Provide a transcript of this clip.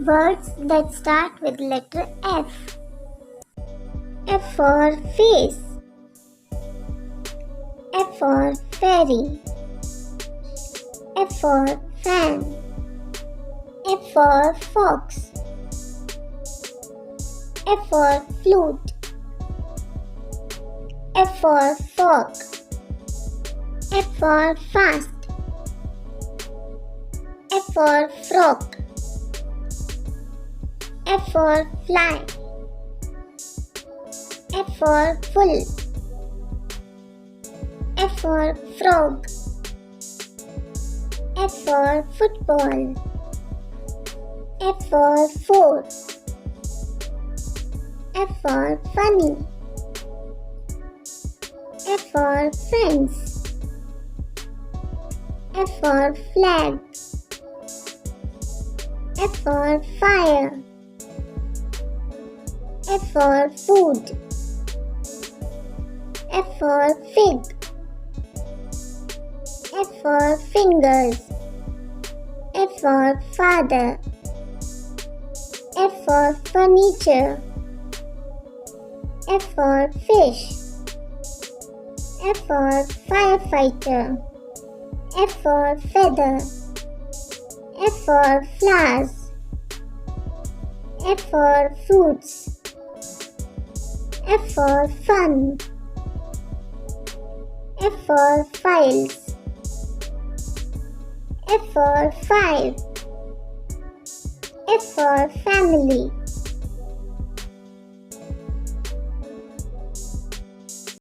Words that start with letter F. F for face. F for fairy. F for fan. F for fox. F for flute. F for fork. F for fast. F for frog. F for fly. F for full. F for frog. F for football. F for four. F for funny. F for friends. F for flag. F for fire. F for food. F for fig. F for fingers. F for father. F for furniture. F for fish. F for firefighter. F for feather. F for flowers. F for fruits. F for fun. F for files. F for five. F for family.